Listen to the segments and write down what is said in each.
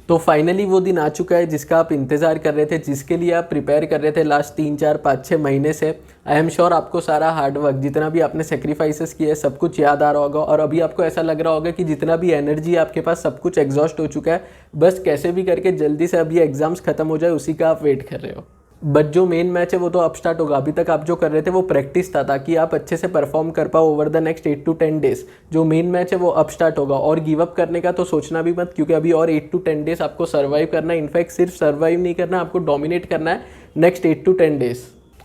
तो फाइनली वो दिन आ चुका है जिसका आप इंतज़ार कर रहे थे, जिसके लिए आप प्रिपेयर कर रहे थे लास्ट 3 4 5 6 महीने से। आई एम श्योर आपको सारा हार्डवर्क, जितना भी आपने सेक्रीफाइसेस किए, सब कुछ याद आ रहा होगा और अभी आपको ऐसा लग रहा होगा कि जितना भी एनर्जी आपके पास सब कुछ एग्जॉस्ट हो चुका है, बस कैसे भी करके जल्दी से अभी एग्जाम्स खत्म हो जाए उसी का आप वेट कर रहे हो। बट जो मेन मैच है वो तो अब स्टार्ट होगा। अभी तक आप जो कर रहे थे वो प्रैक्टिस था ताकि आप अच्छे से परफॉर्म कर पाओ over the next 8 to 10 days. जो मेन मैच है वो अब स्टार्ट होगा और गिव अप करने का तो सोचना भी मत, क्योंकि अभी और 8 to 10 डेज आपको सर्वाइव करना है। इनफैक्ट सिर्फ सर्वाइव नहीं करना, आपको डोमिनेट करना है नेक्स्ट 8 to 10 डेज।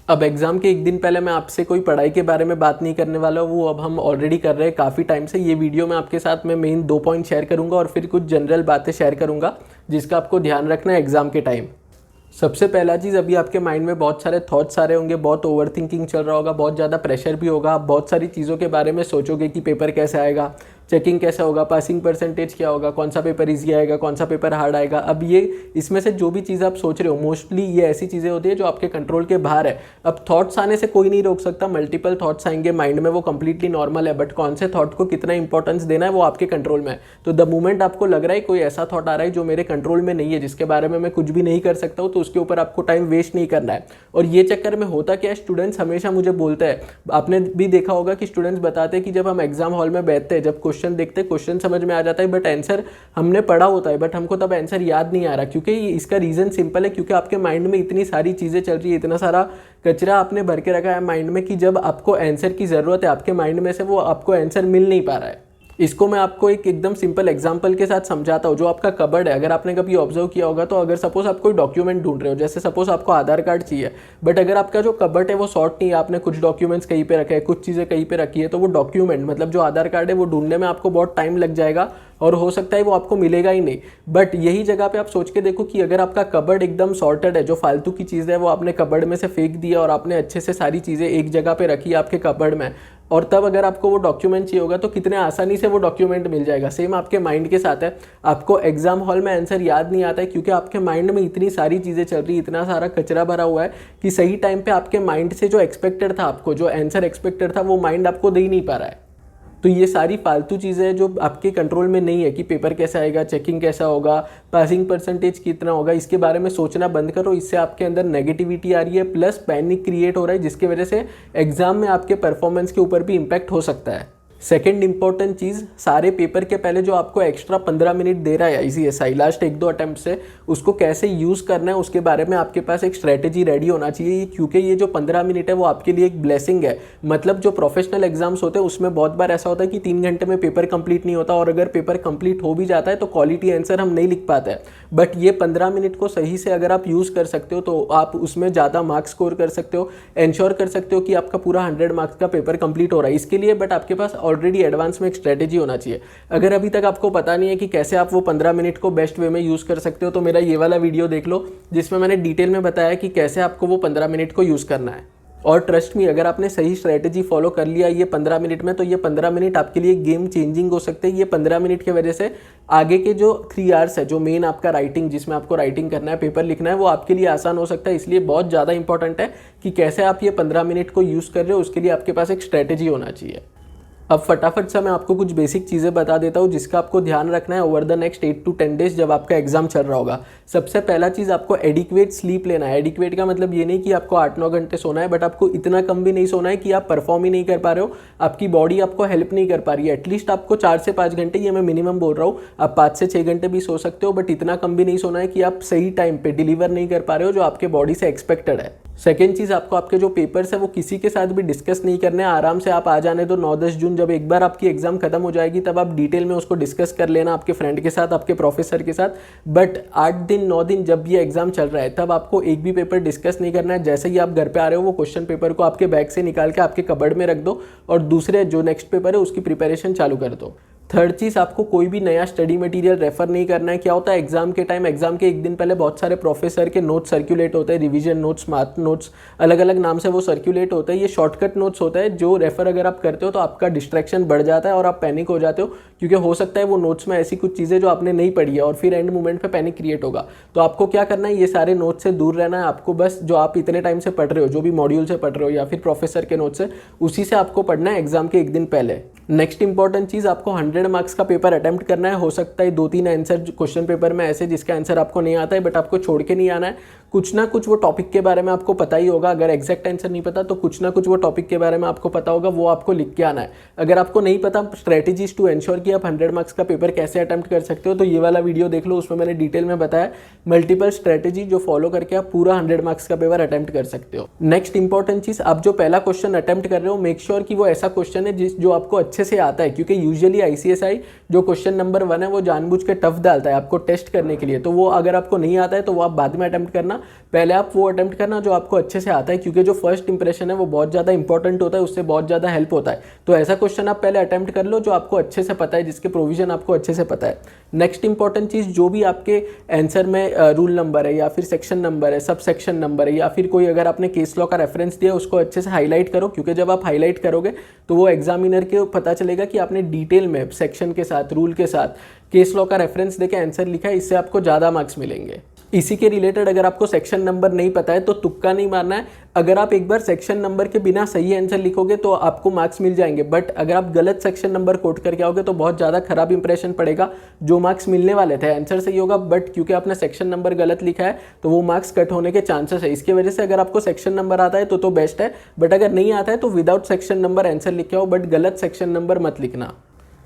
अब एग्जाम के एक दिन पहले मैं आपसे कोई पढ़ाई के बारे में बात नहीं करने वाला हूँ, वो अब हम ऑलरेडी कर रहे हैं काफ़ी टाइम से। ये वीडियो में आपके साथ मैं मेन 2 पॉइंट शेयर करूँगा और फिर कुछ जनरल बातें शेयर करूँगा जिसका आपको ध्यान रखना है एग्जाम के टाइम। सबसे पहला चीज़, अभी आपके माइंड में बहुत सारे थॉट्स आ रहे होंगे, बहुत ओवर थिंकिंग चल रहा होगा, बहुत ज़्यादा प्रेशर भी होगा। आप बहुत सारी चीज़ों के बारे में सोचोगे कि पेपर कैसे आएगा, चेकिंग कैसा होगा, पासिंग परसेंटेज क्या होगा, कौन सा पेपर ईजी आएगा, कौन सा पेपर हार्ड आएगा। अब ये इसमें से जो भी चीज़ आप सोच रहे हो, मोस्टली ये ऐसी चीज़ें होती है जो आपके कंट्रोल के बाहर है। अब थॉट्स आने से कोई नहीं रोक सकता, मल्टीपल थॉट्स आएंगे माइंड में, वो कंप्लीटली नॉर्मल है। बट कौन से थॉट को कितना इंपॉर्टेंस देना है वो आपके कंट्रोल में है। तो द मोमेंट आपको लग रहा है कोई ऐसा थॉट आ रहा है जो मेरे कंट्रोल में नहीं है, जिसके बारे में मैं कुछ भी नहीं कर सकता हूँ, तो उसके ऊपर आपको टाइम वेस्ट नहीं करना है। और ये चक्कर में होता क्या है, स्टूडेंट्स हमेशा मुझे बोलते हैं, आपने भी देखा होगा कि स्टूडेंट्स बताते हैं कि जब हम एग्जाम हॉल में बैठते हैं, जब क्वेश्चन देखते हैं, क्वेश्चन समझ में आ जाता है बट आंसर हमने पढ़ा होता है, बट हमको तब आंसर याद नहीं आ रहा। क्योंकि इसका रीजन सिंपल है, क्योंकि आपके माइंड में इतनी सारी चीजें चल रही है, इतना सारा कचरा आपने भर के रखा है माइंड में कि जब आपको आंसर की जरूरत है आपके माइंड में से, वो आपको आंसर मिल नहीं पा रहा है। इसको मैं आपको एक एकदम सिंपल एग्जांपल के साथ समझाता हूँ। जो आपका कबर्ड है, अगर आपने कभी ऑब्जर्व किया होगा, तो अगर सपोज आप कोई डॉक्यूमेंट ढूंढ रहे हो, जैसे सपोज आपको आधार कार्ड चाहिए, बट अगर आपका जो कबर्ड है वो शॉर्ट नहीं है, आपने कुछ डॉक्यूमेंट्स कहीं पे रखे हैं, कुछ चीज़ें कहीं पे रखी है, तो वो डॉक्यूमेंट मतलब जो आधार कार्ड है वो ढूंढने में आपको बहुत टाइम लग जाएगा और हो सकता है वो आपको मिलेगा ही नहीं। बट यही जगह पे आप सोच के देखो कि अगर आपका कबर्ड एकदम सॉर्टेड है, जो फालतू की चीज़ है वो आपने कबर्ड में से फेंक दिया और आपने अच्छे से सारी चीज़ें एक जगह पे रखी आपके कबर्ड में, और तब अगर आपको वो डॉक्यूमेंट चाहिए होगा तो कितने आसानी से वो डॉक्यूमेंट मिल जाएगा। सेम आपके माइंड के साथ है, आपको एग्जाम हॉल में आंसर याद नहीं आता है क्योंकि आपके माइंड में इतनी सारी चीज़ें चल रही, इतना सारा कचरा भरा हुआ है कि सही टाइम पे आपके माइंड से जो एक्सपेक्टेड था, आपको जो आंसर एक्सपेक्टेड था, वो माइंड आपको दे ही नहीं पा रहा है। तो ये सारी फालतू चीज़ें हैं जो आपके कंट्रोल में नहीं है कि पेपर कैसा आएगा, चेकिंग कैसा होगा, पासिंग परसेंटेज कितना होगा, इसके बारे में सोचना बंद करो। इससे आपके अंदर नेगेटिविटी आ रही है, प्लस पैनिक क्रिएट हो रहा है, जिसकी वजह से एग्जाम में आपके परफॉर्मेंस के ऊपर भी इम्पैक्ट हो सकता है। सेकेंड इंपॉर्टेंट चीज़, सारे पेपर के पहले जो आपको एक्स्ट्रा 15 मिनट दे रहा है ICSI लास्ट 1-2 अटेम्प्ट से, उसको कैसे यूज़ करना है उसके बारे में आपके पास एक स्ट्रेटेजी रेडी होना चाहिए। क्योंकि ये जो 15 मिनट है वो आपके लिए एक ब्लेसिंग है। मतलब जो प्रोफेशनल एग्जाम्स होते हैं उसमें बहुत बार ऐसा होता है कि 3 घंटे में पेपर कंप्लीट नहीं होता, और अगर पेपर कंप्लीट हो भी जाता है तो क्वालिटी आंसर हम नहीं लिख पाते हैं। बट ये 15 मिनट को सही से अगर आप यूज़ कर सकते हो तो आप उसमें ज़्यादा मार्क्स स्कोर कर सकते हो, इंश्योर कर सकते हो कि आपका पूरा 100 मार्क्स का पेपर कंप्लीट हो रहा है। इसके लिए बट आपके पास ऑलरेडी एडवांस में एक स्ट्रेटेजी होना चाहिए। अगर अभी तक आपको पता नहीं है कि कैसे आप वो 15 मिनट को बेस्ट वे में यूज़ कर सकते हो, तो मेरा ये वाला वीडियो देख लो जिसमें मैंने डिटेल में बताया कि कैसे आपको वो 15 मिनट को यूज़ करना है। और ट्रस्ट मी, अगर आपने सही स्ट्रेटेजी फॉलो कर लिया ये 15 मिनट में, तो ये 15 मिनट आपके लिए गेम चेंजिंग हो सकते हैं। ये 15 मिनट की वजह से आगे के जो 3 आवर्स है, जो मेन आपका राइटिंग, जिसमें आपको राइटिंग करना है, पेपर लिखना है, वो आपके लिए आसान हो सकता है। इसलिए बहुत ज़्यादा इंपॉर्टेंट है कि कैसे आप ये 15 मिनट को यूज़ कर रहे हो, उसके लिए आपके पास एक स्ट्रेटेजी होना चाहिए। अब फटाफट से मैं आपको कुछ बेसिक चीज़ें बता देता हूँ जिसका आपको ध्यान रखना है over the next 8 to 10 days जब आपका एग्जाम चल रहा होगा। सबसे पहला चीज़, आपको एडिक्वेट स्लीप लेना है। एडिक्वेट का मतलब ये नहीं कि आपको 8-9 घंटे सोना है, बट आपको इतना कम भी नहीं सोना है कि आप परफॉर्म ही नहीं कर पा रहे हो, आपकी बॉडी आपको हेल्प नहीं कर पा रही है। एटलीस्ट आपको 4 से 5 घंटे, ये मैं मिनिमम बोल रहा हूँ, आप 5 से 6 घंटे भी सो सकते हो, बट इतना कम भी नहीं सोना है कि आप सही टाइम पे डिलीवर नहीं कर पा रहे हो जो आपके बॉडी से एक्सपेक्टेड है। सेकेंड चीज़, आपको आपके जो पेपर्स है वो किसी के साथ भी डिस्कस नहीं करने, आराम से आप आ जाने दो 9-10 जून। जब एक बार आपकी एग्जाम खत्म हो जाएगी तब आप डिटेल में उसको डिस्कस कर लेना आपके फ्रेंड के साथ, आपके प्रोफेसर के साथ। बट 8 दिन 9 दिन जब ये एग्जाम चल रहा है तब आपको एक भी पेपर डिस्कस नहीं करना है। जैसे ही आप घर पे आ रहे हो, वो क्वेश्चन पेपर को आपके बैग से निकाल के आपके कबर्ड में रख दो और दूसरे जो नेक्स्ट पेपर है उसकी प्रिपरेशन चालू कर दो। थर्ड चीज़, आपको कोई भी नया स्टडी मटेरियल रेफर नहीं करना है। क्या होता है एग्जाम के टाइम, एग्जाम के एक दिन पहले बहुत सारे प्रोफेसर के नोट्स सर्कुलेट होते हैं, रिवीजन नोट्स, मार्क नोट्स, अलग अलग नाम से वो सर्कुलेट होते हैं। ये शॉर्टकट नोट्स होता है जो रेफर अगर आप करते हो तो आपका डिस्ट्रैक्शन बढ़ जाता है और आप पैनिक हो जाते हो, क्योंकि हो सकता है वो नोट्स में ऐसी कुछ चीज़ें जो आपने नहीं पढ़ी है और फिर एंड मोमेंट पे पैनिक क्रिएट होगा। तो आपको क्या करना है, ये सारे नोट्स से दूर रहना है। आपको बस जो आप इतने टाइम से पढ़ रहे हो, जो भी मॉड्यूल से पढ़ रहे हो या फिर प्रोफेसर के नोट्स से, उसी से आपको पढ़ना है एग्जाम के एक दिन पहले। नेक्स्ट इंपॉर्टेंट चीज़, आपको 100 मार्क्स का पेपर अटेम्प्ट करना है। हो सकता है 2-3 आंसर क्वेश्चन पेपर में ऐसे जिसका आंसर आपको नहीं आता है, बट आपको छोड़ के नहीं आना है। कुछ ना कुछ वो टॉपिक के बारे में आपको पता ही होगा। अगर एग्जैक्ट आंसर नहीं पता तो कुछ ना कुछ वो टॉपिक के बारे में आपको पता होगा, वो आपको लिख के आना है। अगर आपको नहीं पता स्ट्रेटेजीज टू एंश्योर कि आप 100 मार्क्स का पेपर कैसे अटेम्प्ट कर सकते हो, तो ये वाला वीडियो देख लो, उसमें मैंने डिटेल में बताया मल्टीपल स्ट्रेटेजी जो फॉलो करके आप पूरा 100 मार्क्स का पेपर अटेम्प्ट कर सकते हो। नेक्स्ट इंपॉर्टेंट चीज, आप जो पहला क्वेश्चन अटेम्प्ट कर रहे हो मेक श्योर कि वो ऐसा क्वेश्चन है जो आपको अच्छे से आता है, क्योंकि यूजुअली आईसीएसआई जो क्वेश्चन नंबर 1 है वो जानबूझ के टफ डालता है आपको टेस्ट करने के लिए। तो वो अगर आपको नहीं आता है तो वो आप बाद में अटेम्प्ट करना, पहले आप वो अटेम्प्ट करना जो आपको अच्छे से आता है, क्योंकि जो फर्स्ट इंप्रेशन है वो बहुत ज़्यादा इंपॉर्टेंट होता है, उससे बहुत ज़्यादा हेल्प होता है। तो ऐसा क्वेश्चन आप पहले अटेम्प्ट कर लो जो आपको अच्छे से पता है, जिसके प्रोविजन आपको अच्छे से पता है। नेक्स्ट इंपॉर्टेंट चीज़, जो भी आपके आंसर में रूल नंबर है या फिर सेक्शन नंबर है, सब सेक्शन नंबर है, या फिर कोई अगर आपने केस लॉ का रेफरेंस दिया उसको अच्छे से हाईलाइट करो, क्योंकि जब आप हाईलाइट करोगे तो वो एग्जामिनर के पता चलेगा कि आपने डिटेल में सेक्शन के साथ, रूल के साथ, केस लॉ का रेफरेंस देके आंसर लिखा है। इससे आपको ज़्यादा मार्क्स मिलेंगे। इसी के रिलेटेड अगर आपको सेक्शन नंबर नहीं पता है तो तुक्का नहीं मारना है। अगर आप एक बार सेक्शन नंबर के बिना सही आंसर लिखोगे तो आपको मार्क्स मिल जाएंगे, बट अगर आप गलत सेक्शन नंबर कोट करके आओगे तो बहुत ज़्यादा खराब इंप्रेशन पड़ेगा। जो मार्क्स मिलने वाले थे आंसर सही होगा, बट क्योंकि आपने सेक्शन नंबर गलत लिखा है तो वो मार्क्स कट होने के चांसेस है। इसकी वजह से अगर आपको सेक्शन नंबर आता है तो बेस्ट है, बट अगर नहीं आता है तो विदाउट सेक्शन नंबर आंसर लिखे हो, बट गलत सेक्शन नंबर मत लिखना।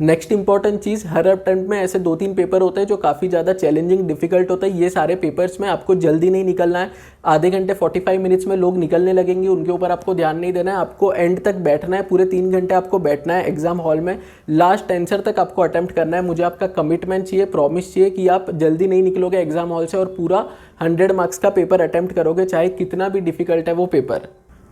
नेक्स्ट इंपॉर्टेंट चीज़, हर अटेम्प्ट में ऐसे 2-3 पेपर होते हैं जो काफ़ी ज़्यादा चैलेंजिंग डिफिकल्ट होता है। ये सारे पेपर्स में आपको जल्दी नहीं निकलना है। आधे घंटे 45 मिनट्स में लोग निकलने लगेंगे, उनके ऊपर आपको ध्यान नहीं देना है। आपको एंड तक बैठना है, पूरे 3 घंटे आपको बैठना है एग्जाम हॉल में। लास्ट आंसर तक आपको अटेम्प्ट करना है। मुझे आपका कमिटमेंट चाहिए, प्रॉमिस चाहिए कि आप जल्दी नहीं निकलोगे एग्जाम हॉल से और पूरा 100 मार्क्स का पेपर अटेम्प्ट करोगे, चाहे कितना भी डिफिकल्ट है वो पेपर।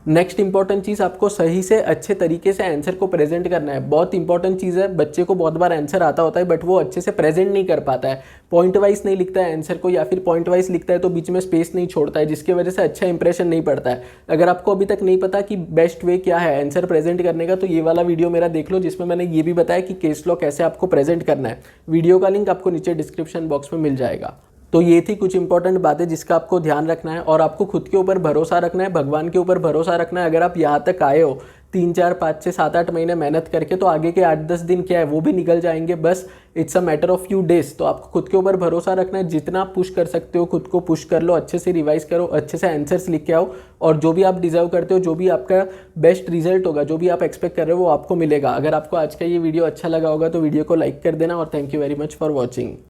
नेक्स्ट इंपॉर्टेंट चीज़, आपको सही से अच्छे तरीके से आंसर को प्रेजेंट करना है। बहुत इंपॉर्टेंट चीज़ है। बच्चे को बहुत बार आंसर आता होता है बट वो अच्छे से प्रेजेंट नहीं कर पाता है, पॉइंट वाइज नहीं लिखता है आंसर को, या फिर पॉइंट वाइज लिखता है तो बीच में स्पेस नहीं छोड़ता है, जिसकी वजह से अच्छा इंप्रेशन नहीं पड़ता है। अगर आपको अभी तक नहीं पता कि बेस्ट वे क्या है आंसर प्रेजेंट करने का, तो ये वाला वीडियो मेरा देख लो, जिसमें मैंने ये भी बताया कि केस लॉ कैसे आपको प्रेजेंट करना है। वीडियो का लिंक आपको नीचे डिस्क्रिप्शन बॉक्स में मिल जाएगा। तो ये थी कुछ इंपॉर्टेंट बातें जिसका आपको ध्यान रखना है, और आपको खुद के ऊपर भरोसा रखना है, भगवान के ऊपर भरोसा रखना है। अगर आप यहाँ तक आए हो 3, 4, 5, 6, 7, 8 महीने मेहनत करके, तो आगे के 8-10 दिन क्या है वो भी निकल जाएंगे। बस it's a matter of few days. तो आपको खुद के ऊपर भरोसा रखना है। जितना आप पुश कर सकते हो खुद को पुश कर लो, अच्छे से रिवाइज करो, अच्छे से आंसर्स लिख के आओ, और जो भी आप डिजर्व करते हो, जो भी आपका बेस्ट रिजल्ट होगा, जो भी आप एक्सपेक्ट कर रहे हो वो आपको मिलेगा। अगर आपको आज का ये वीडियो अच्छा लगा होगा तो वीडियो को लाइक कर देना, और thank you very much for watching.